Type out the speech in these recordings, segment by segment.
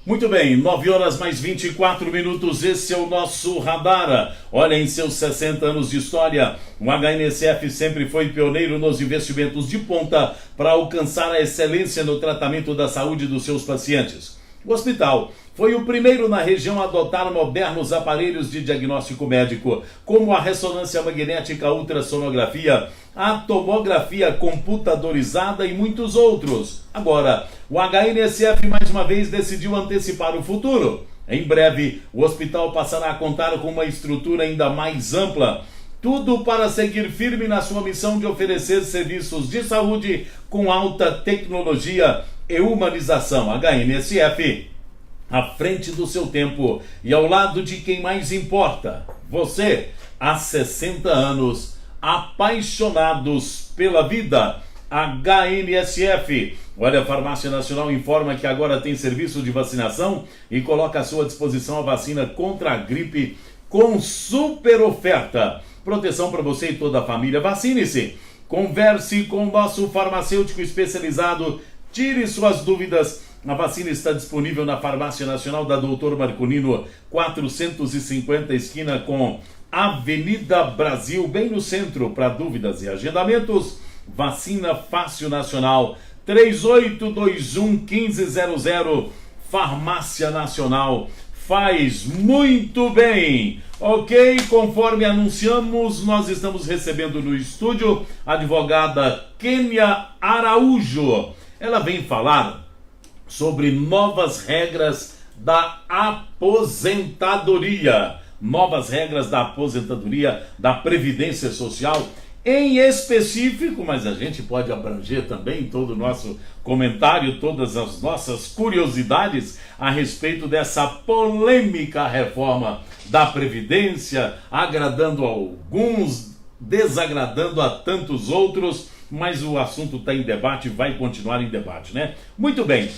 Muito bem, 9 horas mais 24 minutos, esse é o nosso Radar. Olha, em seus 60 anos de história, o HNSF sempre foi pioneiro nos investimentos de ponta para alcançar a excelência no tratamento da saúde dos seus pacientes. O hospital foi o primeiro na região a adotar modernos aparelhos de diagnóstico médico, como a ressonância magnética, a ultrassonografia, a tomografia computadorizada e muitos outros. Agora, o HNSF mais uma vez decidiu antecipar o futuro. Em breve, o hospital passará a contar com uma estrutura ainda mais ampla. Tudo para seguir firme na sua missão de oferecer serviços de saúde com alta tecnologia e humanização. HNSF, à frente do seu tempo e ao lado de quem mais importa. Você, há 60 anos, apaixonados pela vida. HNSF. Olha, a Farmácia Nacional informa que agora tem serviço de vacinação e coloca à sua disposição a vacina contra a gripe com super oferta. Proteção para você e toda a família. Vacine-se. Converse com o nosso farmacêutico especializado. Tire suas dúvidas. A vacina está disponível na Farmácia Nacional da Dr. Marcolino, 450, esquina com Avenida Brasil, bem no centro. Para dúvidas e agendamentos, Vacina Fácil Nacional, 3821-1500. Farmácia Nacional faz muito bem. Ok, conforme anunciamos, nós estamos recebendo no estúdio a advogada Kênia Araújo. Ela vem falar sobre novas regras da aposentadoria. Novas regras da aposentadoria, da Previdência Social, em específico, mas a gente pode abranger também todo o nosso comentário, todas as nossas curiosidades a respeito dessa polêmica reforma da Previdência, agradando a alguns, desagradando a tantos outros. Mas o assunto está em debate, vai continuar em debate, né? Muito bem.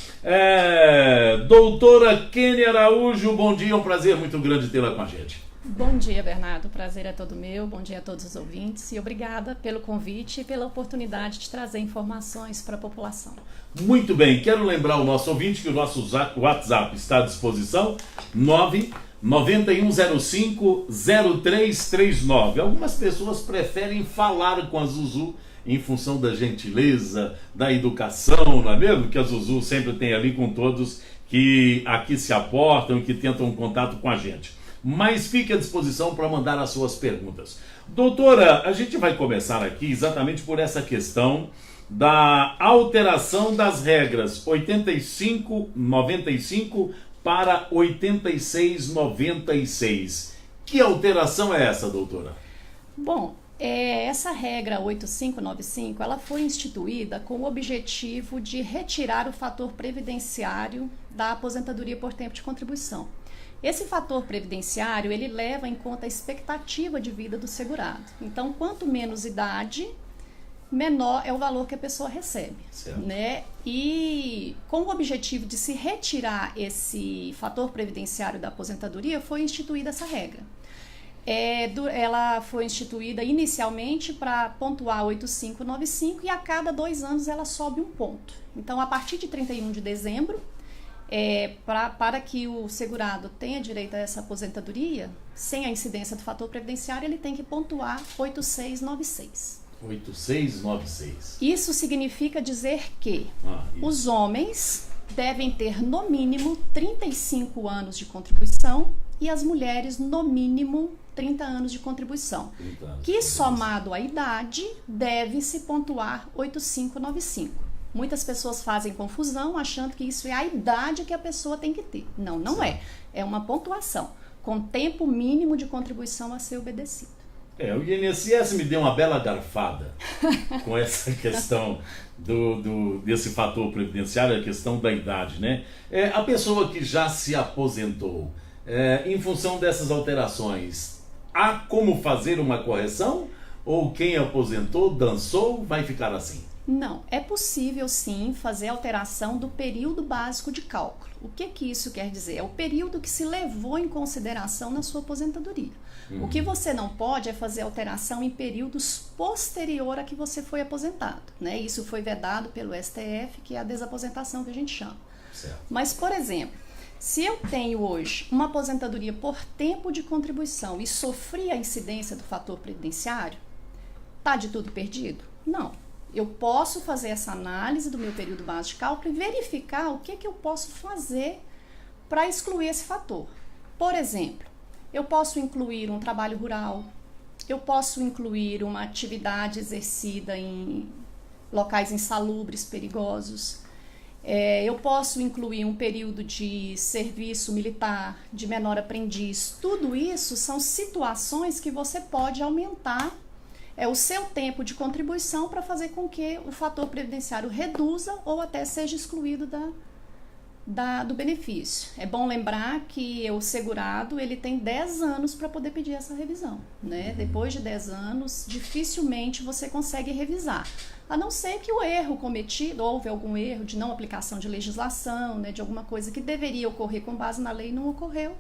Doutora Kênia Araújo, bom dia, é um prazer muito grande tê-la com a gente. Bom dia, Bernardo, o prazer é todo meu, bom dia a todos os ouvintes e obrigada pelo convite e pela oportunidade de trazer informações para a população. Muito bem, quero lembrar o nosso ouvinte que o nosso WhatsApp está à disposição, 991050339. Algumas pessoas preferem falar com a Zuzu em função da gentileza, da educação, não é mesmo? Que a Zuzu sempre tem ali com todos que aqui se aportam e que tentam um contato com a gente. Mas fique à disposição para mandar as suas perguntas. Doutora, a gente vai começar aqui exatamente por essa questão da alteração das regras 85/95 para 86/96. Que alteração é essa, doutora? Bom, essa regra 8595, ela foi instituída com o objetivo de retirar o fator previdenciário da aposentadoria por tempo de contribuição. Esse fator previdenciário, ele leva em conta a expectativa de vida do segurado. Então, quanto menos idade, menor é o valor que a pessoa recebe, né? E com o objetivo de se retirar esse fator previdenciário da aposentadoria, foi instituída essa regra. Ela foi instituída inicialmente para pontuar 8595 e a cada 2 anos ela sobe um ponto. Então, a partir de 31 de dezembro, para que o segurado tenha direito a essa aposentadoria, sem a incidência do fator previdenciário, ele tem que pontuar 8696. 8696. Isso significa dizer que os homens devem ter no mínimo 35 anos de contribuição e as mulheres no mínimo 30 anos de contribuição, que somado à idade deve se pontuar 8595. Muitas pessoas fazem confusão achando que isso é a idade que a pessoa tem que ter. Não, não é. É uma pontuação com tempo mínimo de contribuição a ser obedecido. O INSS me deu uma bela garfada com essa questão desse fator previdenciário, a questão da idade, né? A pessoa que já se aposentou, em função dessas alterações, há como fazer uma correção? Ou quem aposentou, dançou, vai ficar assim? Não, é possível sim fazer alteração do período básico de cálculo. O que isso quer dizer? É o período que se levou em consideração na sua aposentadoria. O que você não pode é fazer alteração em períodos posterior a que você foi aposentado, né? Isso foi vedado pelo STF, que é a desaposentação que a gente chama. Certo. Mas, por exemplo, Se eu tenho hoje uma aposentadoria por tempo de contribuição e sofri a incidência do fator previdenciário, tá de tudo perdido? Não. Eu posso fazer essa análise do meu período base de cálculo e verificar o que eu posso fazer para excluir esse fator. Por exemplo, eu posso incluir um trabalho rural, eu posso incluir uma atividade exercida em locais insalubres, perigosos, eu posso incluir um período de serviço militar, de menor aprendiz. Tudo isso são situações que você pode aumentar o seu tempo de contribuição para fazer com que o fator previdenciário reduza ou até seja excluído do benefício. É bom lembrar que o segurado ele tem 10 anos para poder pedir essa revisão, né? Depois de 10 anos, dificilmente você consegue revisar. A não ser que o erro cometido, houve algum erro de não aplicação de legislação, né, de alguma coisa que deveria ocorrer com base na lei e não ocorreu,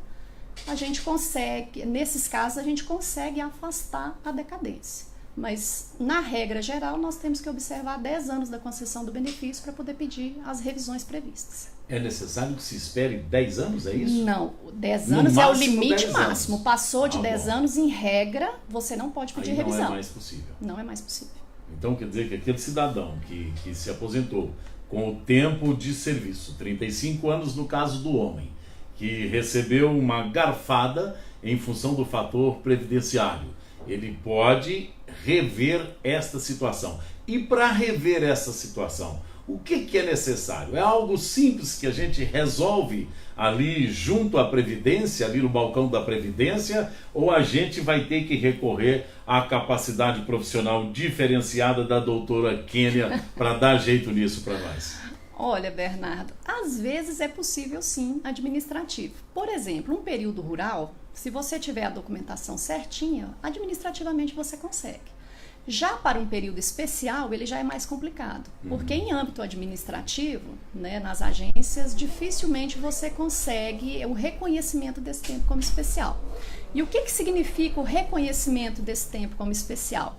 a gente consegue, nesses casos, a gente consegue afastar a decadência. Mas, na regra geral, nós temos que observar 10 anos da concessão do benefício para poder pedir as revisões previstas. É necessário que se espere 10 anos, é isso? Não, 10 anos é o limite 10 máximo. anos. Passou de 10 anos, em regra, você não pode pedir revisão. Não é mais possível. Não é mais possível. Então quer dizer que aquele cidadão que se aposentou com o tempo de serviço, 35 anos no caso do homem, que recebeu uma garfada em função do fator previdenciário, ele pode rever esta situação. E para rever essa situação, o que é necessário? É algo simples que a gente resolve ali junto à Previdência, ali no balcão da Previdência, ou a gente vai ter que recorrer à capacidade profissional diferenciada da doutora Kênia para dar jeito nisso para nós? Olha, Bernardo, às vezes é possível sim administrativo. Por exemplo, um período rural, se você tiver a documentação certinha, administrativamente você consegue. Já para um período especial, ele já é mais complicado, porque em âmbito administrativo, né, nas agências, dificilmente você consegue o reconhecimento desse tempo como especial. E o que significa o reconhecimento desse tempo como especial?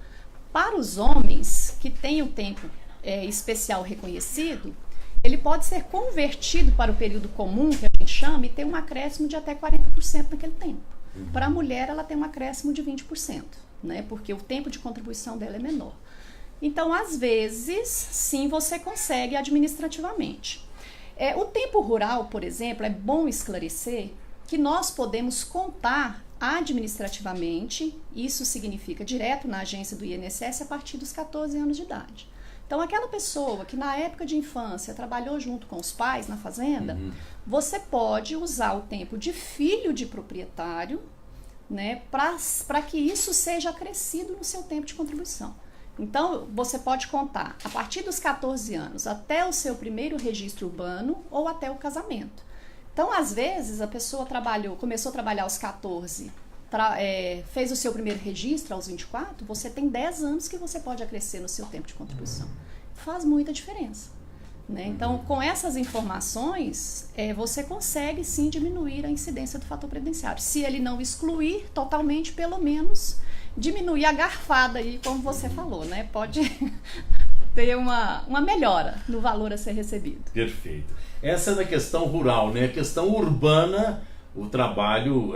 Para os homens que têm o tempo especial reconhecido, ele pode ser convertido para o período comum, que a gente chama, e ter um acréscimo de até 40% naquele tempo. Para a mulher, ela tem um acréscimo de 20%. Né, porque o tempo de contribuição dela é menor. Então, às vezes, sim, você consegue administrativamente. O tempo rural, por exemplo, é bom esclarecer que nós podemos contar administrativamente, isso significa direto na agência do INSS, a partir dos 14 anos de idade. Então, aquela pessoa que na época de infância trabalhou junto com os pais na fazenda, você pode usar o tempo de filho de proprietário, né, para que isso seja acrescido no seu tempo de contribuição. Então, você pode contar a partir dos 14 anos até o seu primeiro registro urbano ou até o casamento. Então, às vezes, a pessoa começou a trabalhar aos 14, fez o seu primeiro registro aos 24, você tem 10 anos que você pode acrescer no seu tempo de contribuição. Faz muita diferença. Né? Então, com essas informações, você consegue sim diminuir a incidência do fator previdenciário. Se ele não excluir totalmente, pelo menos diminuir a garfada aí, como você falou, né? Pode ter uma melhora no valor a ser recebido. Perfeito. Essa é da questão rural, né? A questão urbana, o trabalho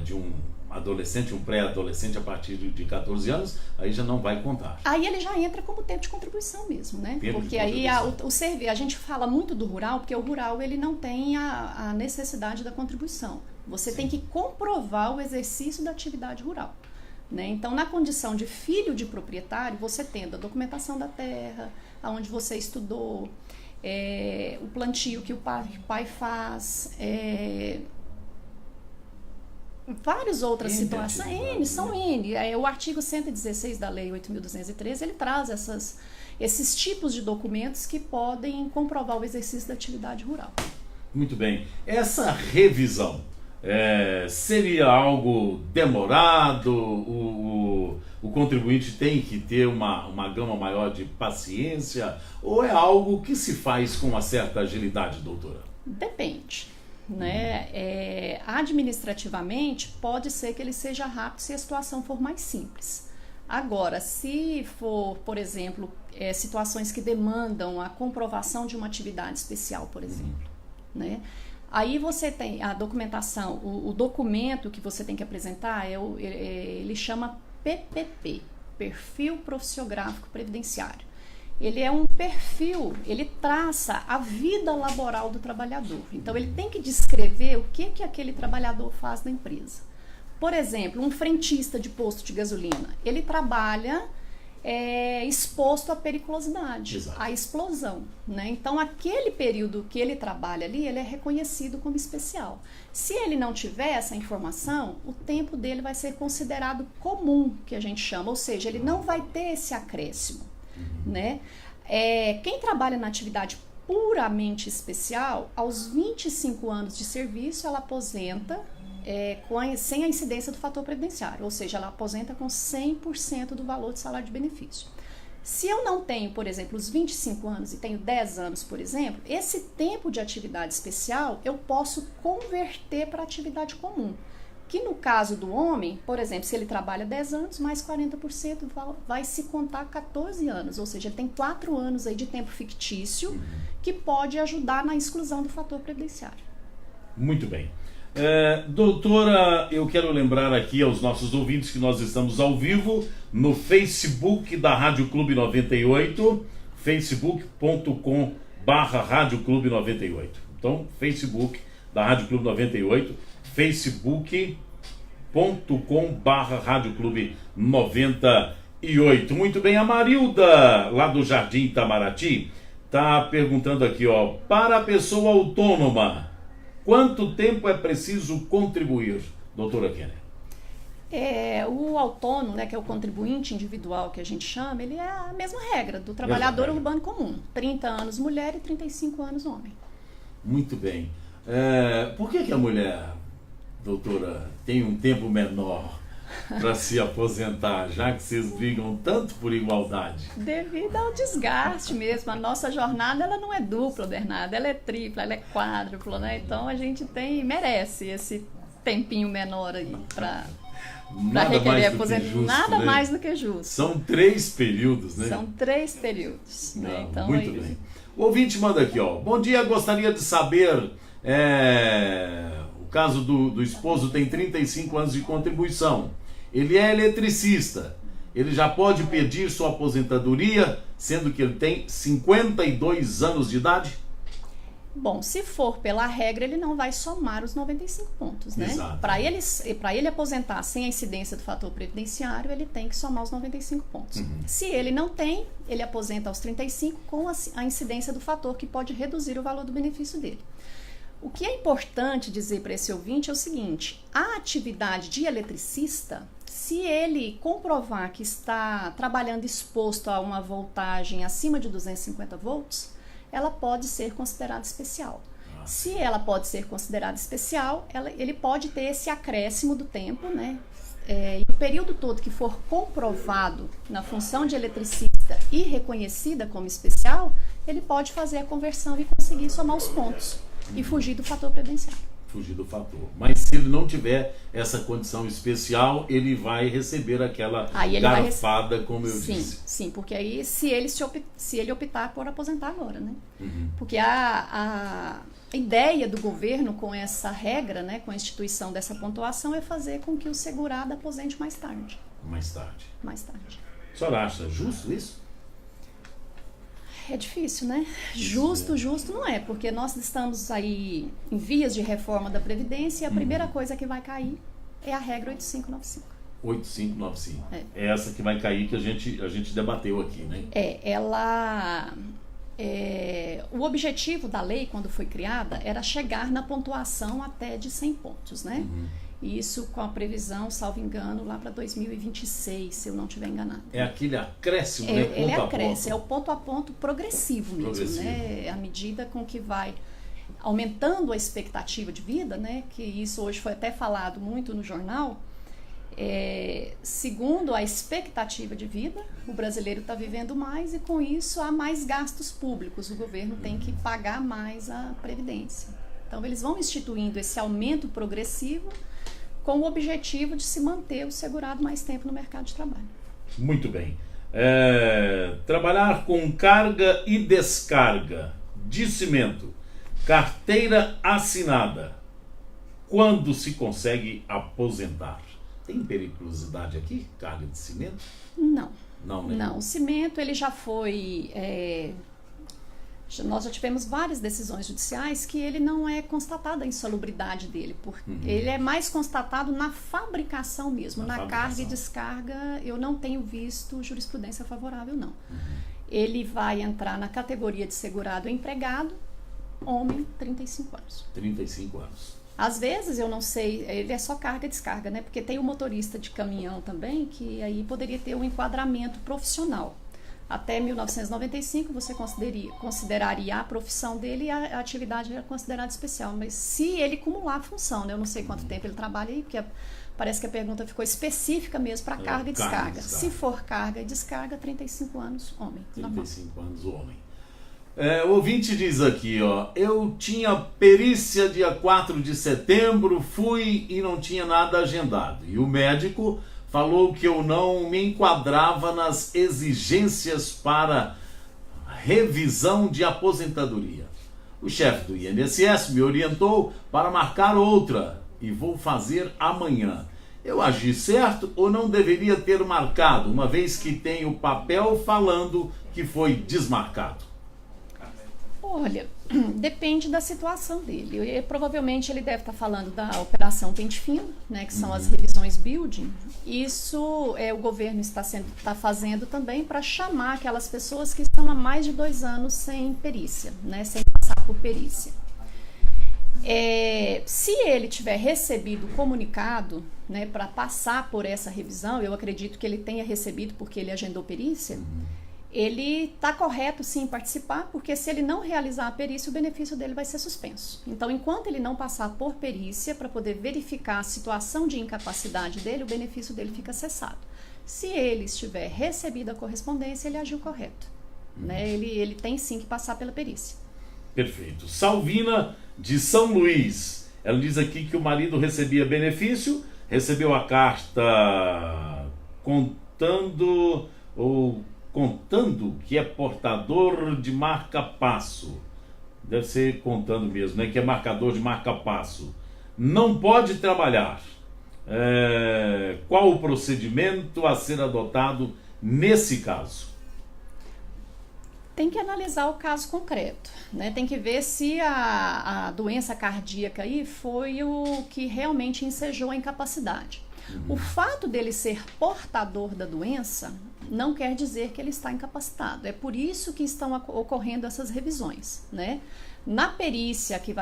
de um adolescente, um pré-adolescente a partir de 14 anos, aí já não vai contar. Aí ele já entra como tempo de contribuição mesmo, né? Porque aí a gente fala muito do rural, porque o rural ele não tem a necessidade da contribuição. Você tem que comprovar o exercício da atividade rural. Né? Então, na condição de filho de proprietário, você tendo a documentação da terra, aonde você estudou, o plantio que o pai faz, várias outras situações, são N. O artigo 116 da Lei 8.213, ele traz esses tipos de documentos que podem comprovar o exercício da atividade rural. Muito bem. Essa revisão seria algo demorado? O contribuinte tem que ter uma gama maior de paciência? Ou é algo que se faz com uma certa agilidade, doutora? Depende. Né? Administrativamente, pode ser que ele seja rápido se a situação for mais simples. Agora, se for, por exemplo, situações que demandam a comprovação de uma atividade especial, por exemplo, né? Aí você tem a documentação, o documento que você tem que apresentar, ele chama PPP, Perfil Profissiográfico Previdenciário. Ele é um perfil, ele traça a vida laboral do trabalhador. Então, ele tem que descrever o que aquele trabalhador faz na empresa. Por exemplo, um frentista de posto de gasolina, ele trabalha exposto à periculosidade, Exato. à explosão, né? Então, aquele período que ele trabalha ali, ele é reconhecido como especial. Se ele não tiver essa informação, o tempo dele vai ser considerado comum, que a gente chama, ou seja, ele não vai ter esse acréscimo, né? Quem trabalha na atividade puramente especial, aos 25 anos de serviço, ela aposenta sem a incidência do fator previdenciário, ou seja, ela aposenta com 100% do valor de salário de benefício. Se eu não tenho, por exemplo, os 25 anos e tenho 10 anos, por exemplo, esse tempo de atividade especial eu posso converter para atividade comum. Que no caso do homem, por exemplo, se ele trabalha 10 anos, mais 40% vai se contar 14 anos, ou seja, ele tem 4 anos aí de tempo fictício que pode ajudar na exclusão do fator previdenciário. Muito bem. Doutora, eu quero lembrar aqui aos nossos ouvintes que nós estamos ao vivo no Facebook da Rádio Clube 98, facebook.com/Rádio Clube 98. Então, Facebook da Rádio Clube 98, facebook.com/Rádio Clube 98. Muito bem, a Marilda, lá do Jardim Itamaraty, está perguntando aqui, para a pessoa autônoma, quanto tempo é preciso contribuir, doutora Kênia? O autônomo, né, que é o contribuinte individual que a gente chama, ele é a mesma regra do trabalhador urbano comum. 30 anos mulher e 35 anos homem. Muito bem. Por que a mulher, doutora, tem um tempo menor para se aposentar, já que vocês brigam tanto por igualdade? Devido ao desgaste mesmo. A nossa jornada, ela não é dupla, Bernardo, ela é tripla, ela é quádrupla, né? Então a gente merece esse tempinho menor aí para requerer aposentadoria. Nada mais do que justo. São 3 períodos, né? São 3 períodos. Né? Então, muito bem. O ouvinte manda aqui, bom dia, gostaria de saber, o caso do esposo tem 35 anos de contribuição. Ele é eletricista. Ele já pode pedir sua aposentadoria, sendo que ele tem 52 anos de idade? Bom, se for pela regra, ele não vai somar os 95 pontos, né? Exato. Para ele aposentar sem a incidência do fator previdenciário, ele tem que somar os 95 pontos. Se ele não tem, ele aposenta aos 35 com a incidência do fator, que pode reduzir o valor do benefício dele. O que é importante dizer para esse ouvinte é o seguinte: a atividade de eletricista, se ele comprovar que está trabalhando exposto a uma voltagem acima de 250 volts, ela pode ser considerada especial. Se ela pode ser considerada especial, ele pode ter esse acréscimo do tempo, né? E o período todo que for comprovado na função de eletricista e reconhecida como especial, ele pode fazer a conversão e conseguir somar os pontos e fugir do fator previdenciário. Fugir do fator. Mas se ele não tiver essa condição especial, ele vai receber aquela garfada, como eu disse. Sim, porque aí se ele optar por aposentar agora, né? Porque a ideia do governo com essa regra, né, com a instituição dessa pontuação, é fazer com que o segurado aposente mais tarde. Mais tarde. A senhora acha justo isso? É difícil, né? Justo não é, porque nós estamos aí em vias de reforma da Previdência e a primeira coisa que vai cair é a regra 8595. 8595. É essa que vai cair, que a gente debateu aqui, né? O objetivo da lei, quando foi criada, era chegar na pontuação até de 100 pontos, né? Isso com a previsão, salvo engano, lá para 2026, se eu não estiver enganado. É aquele acréscimo, né? Ele acresce, é o ponto a ponto progressivo mesmo, né? À medida com que vai aumentando a expectativa de vida, né? Que isso hoje foi até falado muito no jornal. Segundo a expectativa de vida, o brasileiro está vivendo mais e com isso há mais gastos públicos. O governo tem que pagar mais a Previdência. Então eles vão instituindo esse aumento progressivo com o objetivo de se manter o segurado mais tempo no mercado de trabalho. Muito bem. Trabalhar com carga e descarga de cimento Carteira assinada. Quando se consegue aposentar? Tem periculosidade aqui? Carga de cimento? Não. Não, né? Não, o cimento ele já foi... nós já tivemos várias decisões judiciais que ele não é constatada a insalubridade dele, porque ele é mais constatado na fabricação mesmo, na carga e descarga. Eu não tenho visto jurisprudência favorável, não. Ele vai entrar na categoria de segurado empregado, homem, 35 anos. 35 anos. Às vezes, eu não sei, ele é só carga e descarga, né? Porque tem o motorista de caminhão também, que aí poderia ter um enquadramento profissional. Até 1995, você consideraria a profissão dele e a atividade era considerada especial. Mas se ele cumular a função, né? Eu não sei quanto tempo ele trabalha aí, porque parece que a pergunta ficou específica mesmo para carga e descarga. Se for carga e descarga, 35 anos, homem. 35 anos, homem. O ouvinte diz aqui, ó, eu tinha perícia dia 4 de setembro, fui e não tinha nada agendado. E o médico falou que eu não me enquadrava nas exigências para revisão de aposentadoria. O chefe do INSS me orientou para marcar outra e vou fazer amanhã. Eu agi certo ou não deveria ter marcado, uma vez que tem o papel falando que foi desmarcado? Olha, depende da situação dele. Provavelmente ele deve estar falando da operação Pente Fino, né, que são as revisões building. Isso o governo está fazendo também para chamar aquelas pessoas que estão há mais de 2 anos sem perícia, né, sem passar por perícia. Se ele tiver recebido o comunicado, né, para passar por essa revisão, eu acredito que ele tenha recebido porque ele agendou perícia, ele está correto sim em participar, porque se ele não realizar a perícia, o benefício dele vai ser suspenso. Então, enquanto ele não passar por perícia, para poder verificar a situação de incapacidade dele, o benefício dele fica cessado. Se ele estiver recebido a correspondência, ele agiu correto. Né? Ele tem sim que passar pela perícia. Perfeito. Salvina de São Luís, ela diz aqui que o marido recebia benefício, recebeu a carta contando que é portador de marca-passo. Deve ser contando mesmo, né? Que é marcador de marca-passo. Não pode trabalhar. Qual o procedimento a ser adotado nesse caso? Tem que analisar o caso concreto, né? Tem que ver se a doença cardíaca aí foi o que realmente ensejou a incapacidade. O fato dele ser portador da doença não quer dizer que ele está incapacitado. É por isso que estão ocorrendo essas revisões, né? Na perícia que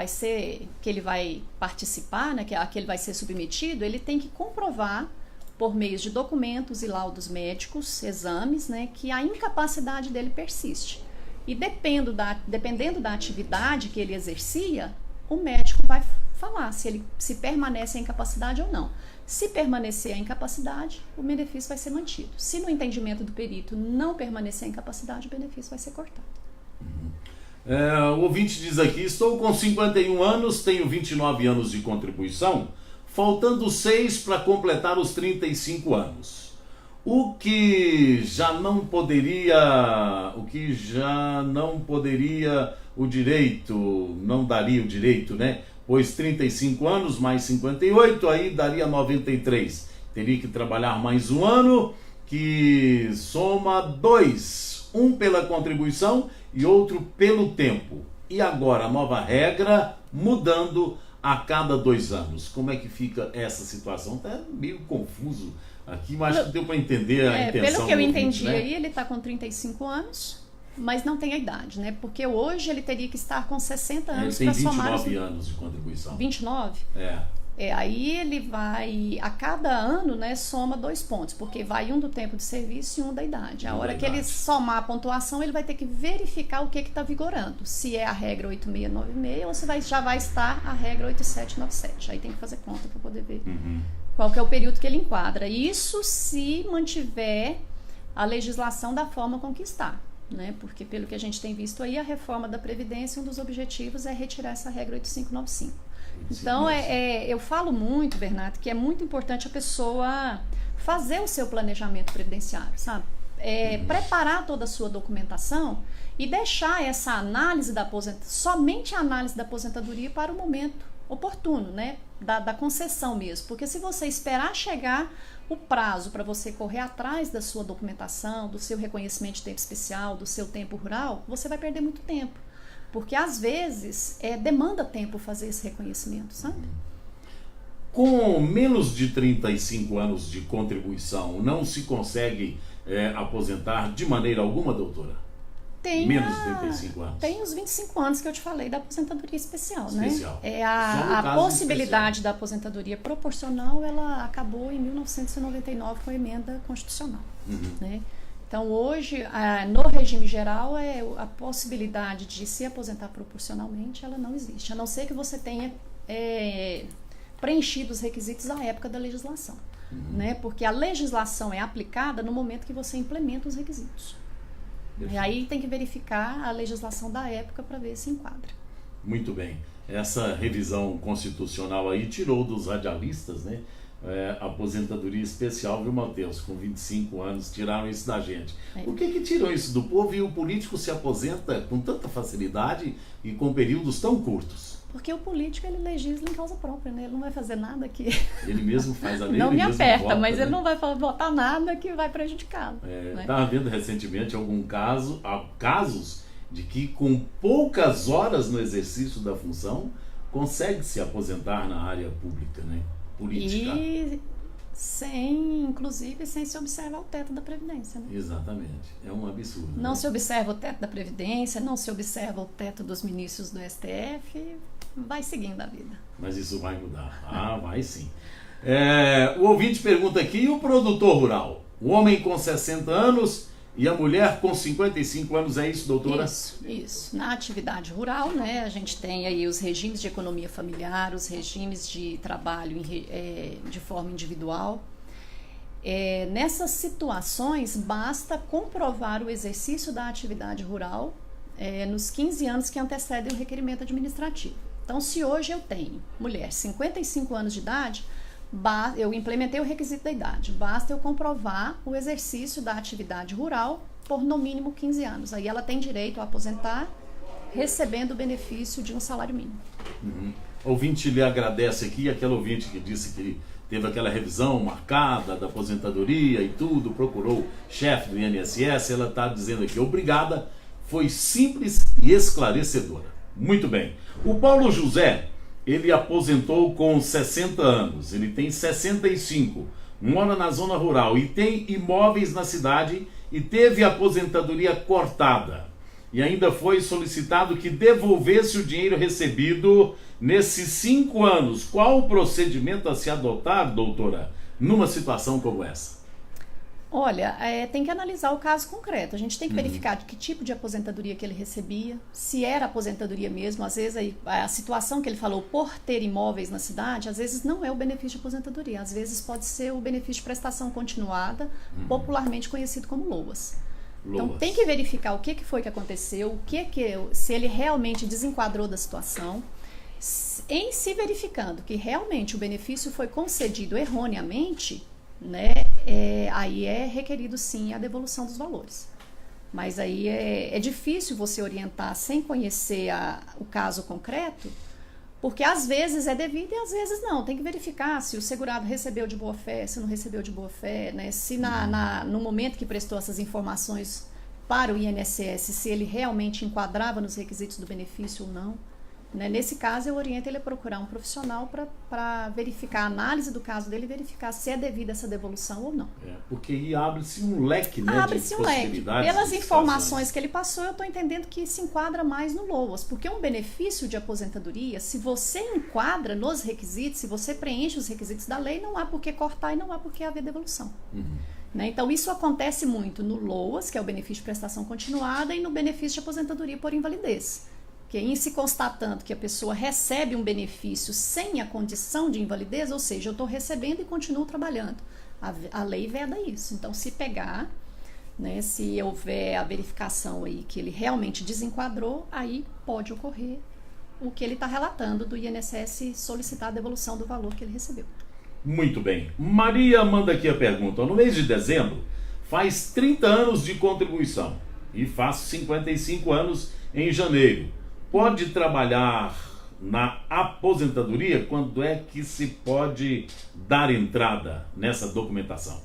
ele vai participar, né, a que ele vai ser submetido, ele tem que comprovar por meio de documentos e laudos médicos, exames, né, que a incapacidade dele persiste. E dependendo da atividade que ele exercia, o médico vai falar se permanece a incapacidade ou não. Se permanecer a incapacidade, o benefício vai ser mantido. Se no entendimento do perito não permanecer a incapacidade, o benefício vai ser cortado. O ouvinte diz aqui, estou com 51 anos, tenho 29 anos de contribuição, faltando 6 para completar os 35 anos. O que já não poderia o direito, não daria o direito, né? Pois 35 anos mais 58, aí daria 93. Teria que trabalhar mais um ano, que soma 2. Um pela contribuição e outro pelo tempo. E agora a nova regra mudando a cada 2 anos. Como é que fica essa situação? Está meio confuso aqui, mas acho que deu para entender a intenção. Pelo que eu entendi, né? Aí ele está com 35 anos, mas não tem a idade, né? Porque hoje ele teria que estar com 60 anos para somar... Ele tem 29 anos de contribuição. 29? Aí ele vai, a cada ano, né, soma 2 pontos, porque vai um do tempo de serviço e um da idade. A hora que ele somar a pontuação, ele vai ter que verificar o que está vigorando. Se é a regra 8696 ou se já vai estar a regra 8797. Aí tem que fazer conta para poder ver qual que é o período que ele enquadra. Isso se mantiver a legislação da forma com que está. Né? Porque pelo que a gente tem visto aí, a reforma da Previdência, um dos objetivos é retirar essa regra 8595. Então, eu falo muito, Bernardo, que é muito importante a pessoa fazer o seu planejamento previdenciário, sabe? preparar toda a sua documentação e deixar essa análise somente a análise da aposentadoria para o momento oportuno, né? Da concessão mesmo. Porque se você esperar chegar o prazo para você correr atrás da sua documentação, do seu reconhecimento de tempo especial, do seu tempo rural, você vai perder muito tempo. Porque às vezes demanda tempo fazer esse reconhecimento, sabe? Com menos de 35 anos de contribuição, não se consegue aposentar de maneira alguma, doutora? Menos de 35 anos. Tem os 25 anos que eu te falei da aposentadoria especial, né? A possibilidade da aposentadoria proporcional, ela acabou em 1999 com a emenda constitucional, né? Então, hoje, no regime geral, a possibilidade de se aposentar proporcionalmente, ela não existe, a não ser que você tenha preenchido os requisitos à época da legislação, né? Porque a legislação é aplicada no momento que você implementa os requisitos. E aí tem que verificar a legislação da época para ver se enquadra. Muito bem. Essa revisão constitucional aí tirou dos radialistas, né? Aposentadoria especial, viu, Matheus? Com 25 anos, tiraram isso da gente. Por que tiram isso do povo e o político se aposenta com tanta facilidade e com períodos tão curtos? Porque o político, ele legisla em causa própria, né? Ele não vai fazer nada que... Ele mesmo faz a lei, não me aperta, vota, mas né? ele não vai votar nada que vai prejudicá-lo. Estava vendo recentemente casos de que com poucas horas no exercício da função consegue se aposentar na área pública, né? Política. E inclusive sem se observar o teto da Previdência, né? Exatamente. É um absurdo. Não, né? se observa o teto da Previdência, não se observa o teto dos ministros do STF, vai seguindo a vida. Mas isso vai mudar. Vai sim. O ouvinte pergunta aqui, e o produtor rural? O homem com 60 anos e a mulher com 55 anos, é isso, doutora? Isso. Na atividade rural, né, a gente tem aí os regimes de economia familiar, os regimes de trabalho de forma individual. Nessas situações, basta comprovar o exercício da atividade rural nos 15 anos que antecedem o requerimento administrativo. Então, se hoje eu tenho mulher 55 anos de idade, eu implementei o requisito da idade, basta eu comprovar o exercício da atividade rural por no mínimo 15 anos. Aí ela tem direito a aposentar recebendo o benefício de um salário mínimo. O ouvinte lhe agradece aqui, aquele ouvinte que disse que teve aquela revisão marcada da aposentadoria e tudo, procurou o chefe do INSS, ela está dizendo aqui, obrigada, foi simples e esclarecedora. Muito bem. O Paulo José, ele aposentou com 60 anos, ele tem 65, mora na zona rural e tem imóveis na cidade e teve a aposentadoria cortada. E ainda foi solicitado que devolvesse o dinheiro recebido nesses 5 anos. Qual o procedimento a se adotar, doutora, numa situação como essa? Olha, tem que analisar o caso concreto. A gente tem que verificar de que tipo de aposentadoria que ele recebia, se era aposentadoria mesmo. Às vezes a situação que ele falou por ter imóveis na cidade, às vezes não é o benefício de aposentadoria. Às vezes pode ser o benefício de prestação continuada, popularmente conhecido como LOAS. Então tem que verificar o que foi que aconteceu, se ele realmente desenquadrou da situação. Em se verificando que realmente o benefício foi concedido erroneamente, né, aí é requerido sim a devolução dos valores. Mas aí é difícil você orientar sem conhecer o caso concreto, porque às vezes é devido e às vezes não. Tem que verificar se o segurado recebeu de boa fé, se não recebeu de boa fé, né? Se no momento que prestou essas informações para o INSS, se ele realmente enquadrava nos requisitos do benefício ou não. Né? Nesse caso, eu oriento ele a procurar um profissional para verificar a análise do caso dele e verificar se é devida essa devolução ou não. Porque aí abre-se um leque, né, de possibilidades. Pelas informações que ele passou, eu estou entendendo que se enquadra mais no LOAS, porque um benefício de aposentadoria, se você enquadra nos requisitos, se você preenche os requisitos da lei, não há por que cortar e não há por que haver devolução. Né? Então, isso acontece muito no LOAS, que é o benefício de prestação continuada, e no benefício de aposentadoria por invalidez. Que em se constatando que a pessoa recebe um benefício sem a condição de invalidez, ou seja, eu estou recebendo e continuo trabalhando. A lei veda isso. Então, se pegar, né, se houver a verificação aí que ele realmente desenquadrou, aí pode ocorrer o que ele está relatando do INSS solicitar a devolução do valor que ele recebeu. Muito bem. Maria manda aqui a pergunta. No mês de dezembro, faz 30 anos de contribuição e faz 55 anos em janeiro. Pode trabalhar na aposentadoria? Quando é que se pode dar entrada nessa documentação?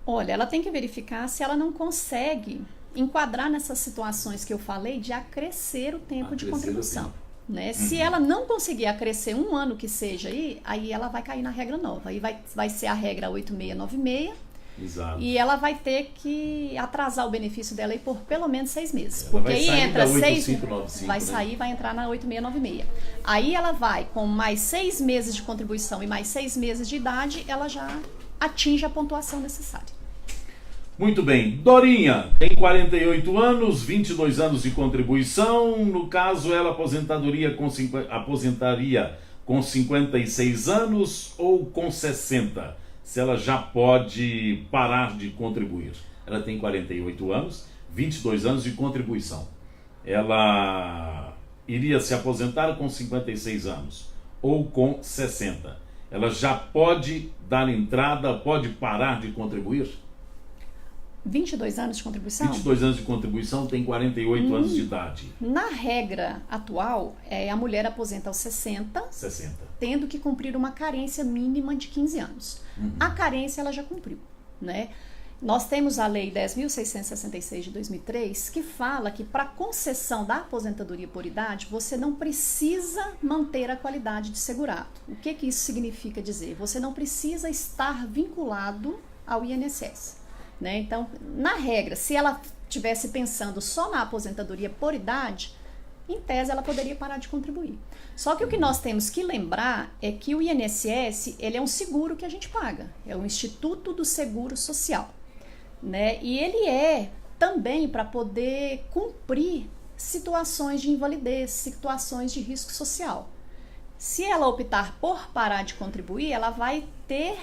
Olha, ela tem que verificar se ela não consegue enquadrar nessas situações que eu falei de acrescer o tempo de contribuição. Né? Se ela não conseguir acrescer um ano que seja aí ela vai cair na regra nova. Aí vai ser a regra 8696. Exato. E ela vai ter que atrasar o benefício dela aí por pelo menos 6 meses. Ela porque vai aí sair entra da 6. 8595, Vai né? sair, vai entrar na 8696. Aí ela vai, com mais 6 meses de contribuição e mais 6 meses de idade, ela já atinge a pontuação necessária. Muito bem. Dorinha tem 48 anos, 22 anos de contribuição. No caso, ela aposentaria com 56 anos ou com 60? Se ela já pode parar de contribuir. Ela tem 48 anos, 22 anos de contribuição. Ela iria se aposentar com 56 anos ou com 60. Ela já pode dar entrada, pode parar de contribuir? 22 anos de contribuição? 22 anos de contribuição, tem 48 anos de idade. Na regra atual, a mulher aposenta aos 60, tendo que cumprir uma carência mínima de 15 anos. A carência ela já cumpriu, né? Nós temos a Lei 10.666 de 2003, que fala que para concessão da aposentadoria por idade, você não precisa manter a qualidade de segurado. O que isso significa dizer? Você não precisa estar vinculado ao INSS. Né? Então, na regra, se ela estivesse pensando só na aposentadoria por idade, em tese ela poderia parar de contribuir. Só que o que nós temos que lembrar é que o INSS ele é um seguro que a gente paga, é o Instituto do Seguro Social. Né? E ele é também para poder cumprir situações de invalidez, situações de risco social. Se ela optar por parar de contribuir, ela vai ter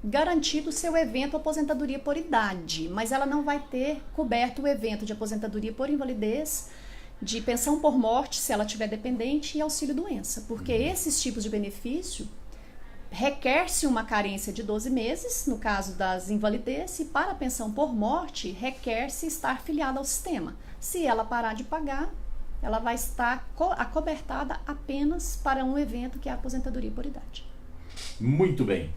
garantido o seu evento aposentadoria por idade, mas ela não vai ter coberto o evento de aposentadoria por invalidez, de pensão por morte, se ela tiver dependente, e auxílio-doença, porque esses tipos de benefício requer-se uma carência de 12 meses, no caso das invalidez, e para a pensão por morte, requer-se estar filiada ao sistema. Se ela parar de pagar, ela vai estar acobertada apenas para um evento que é a aposentadoria por idade. Muito bem.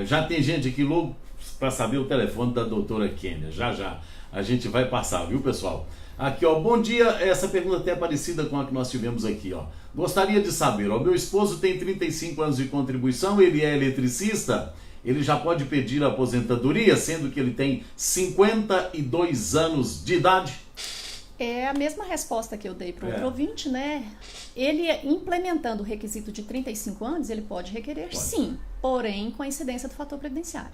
Já tem gente aqui louco para saber o telefone da doutora Kênia. Já a gente vai passar, viu, pessoal? Aqui, ó, bom dia. Essa pergunta até é parecida com a que nós tivemos aqui, ó. Gostaria de saber, ó, meu esposo tem 35 anos de contribuição, ele é eletricista, ele já pode pedir a aposentadoria, sendo que ele tem 52 anos de idade? É a mesma resposta que eu dei para o outro ouvinte, né? Ele, implementando o requisito de 35 anos, ele pode requerer, sim, porém com a incidência do fator previdenciário.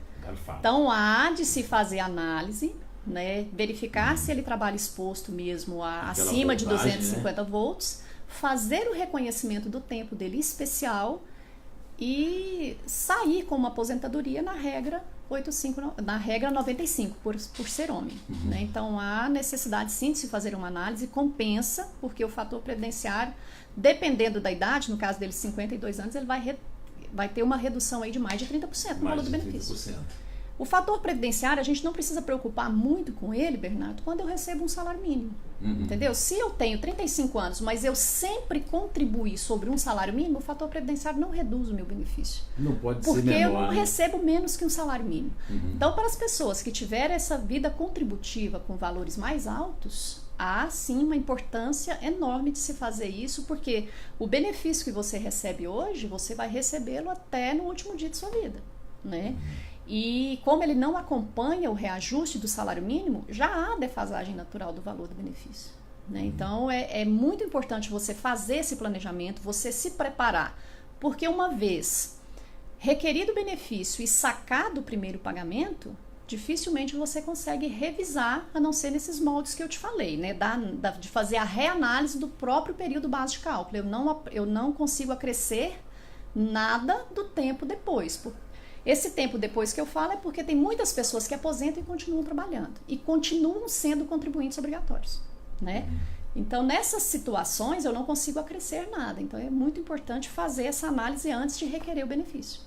Então, há de se fazer análise, né? Verificar se ele trabalha exposto mesmo acima de 250 volts, fazer o reconhecimento do tempo dele especial e sair com uma aposentadoria na regra 95 por ser homem. Né? Então há necessidade sim de se fazer uma análise, compensa, porque o fator previdenciário, dependendo da idade, no caso dele 52 anos, ele vai ter uma redução aí de mais de 30% no valor do benefício. 30%. O fator previdenciário, a gente não precisa preocupar muito com ele, Bernardo, quando eu recebo um salário mínimo. Entendeu? Se eu tenho 35 anos, mas eu sempre contribuí sobre um salário mínimo, o fator previdenciário não reduz o meu benefício. Não pode ser menor. Porque eu não recebo menos que um salário mínimo. Então, para as pessoas que tiverem essa vida contributiva com valores mais altos, há sim uma importância enorme de se fazer isso, porque o benefício que você recebe hoje, você vai recebê-lo até no último dia de sua vida, né? E como ele não acompanha o reajuste do salário mínimo, já há defasagem natural do valor do benefício. Né? Então, é muito importante você fazer esse planejamento, você se preparar, porque uma vez requerido o benefício e sacado o primeiro pagamento, dificilmente você consegue revisar, a não ser nesses moldes que eu te falei, né? De fazer a reanálise do próprio período base de cálculo. Eu não consigo acrescer nada do tempo depois. Esse tempo depois que eu falo é porque tem muitas pessoas que aposentam e continuam trabalhando e continuam sendo contribuintes obrigatórios, né? Então, nessas situações, eu não consigo acrescer nada. Então, é muito importante fazer essa análise antes de requerer o benefício.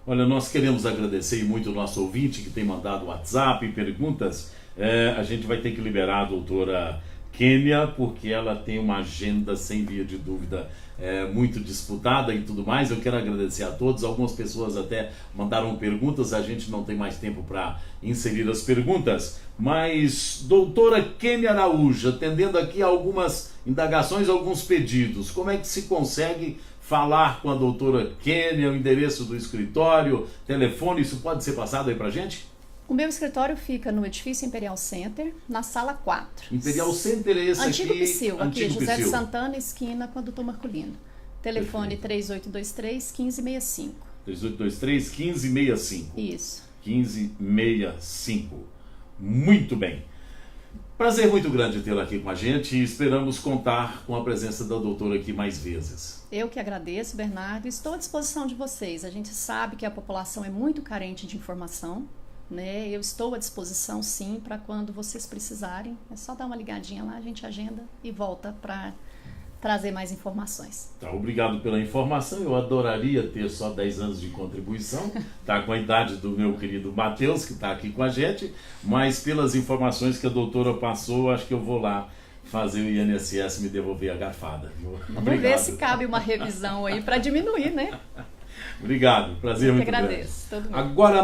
Olha, nós queremos agradecer muito o nosso ouvinte que tem mandado WhatsApp, perguntas. A gente vai ter que liberar a doutora Kênia, porque ela tem uma agenda, sem via de dúvida, muito disputada e tudo mais. Eu quero agradecer a todos. Algumas pessoas até mandaram perguntas, a gente não tem mais tempo para inserir as perguntas. Mas, doutora Kênia Araújo, atendendo aqui algumas indagações, alguns pedidos, como é que se consegue falar com a doutora Kênia, o endereço do escritório, telefone, isso pode ser passado aí pra gente? O meu escritório fica no edifício Imperial Center, na sala 4. Imperial Center é esse Antigo aqui? Psyll, aqui, José de Psyll. Santana, esquina com a doutor Marculino. Telefone 3823-1565. 3823-1565. Isso. 1565. Muito bem. Prazer muito grande tê-la aqui com a gente e esperamos contar com a presença da doutora aqui mais vezes. Eu que agradeço, Bernardo. Estou à disposição de vocês. A gente sabe que a população é muito carente de informação, né? Eu estou à disposição, sim, para quando vocês precisarem. É só dar uma ligadinha lá, a gente agenda e volta para trazer mais informações. Tá, obrigado pela informação. Eu adoraria ter só 10 anos de contribuição, tá com a idade do meu querido Matheus, que está aqui com a gente, mas pelas informações que a doutora passou, acho que eu vou lá fazer o INSS me devolver a garfada. Viu? Vamos ver se cabe uma revisão aí para diminuir, né? Obrigado, prazer Eu que muito grande. agradeço. Todo mundo. Agora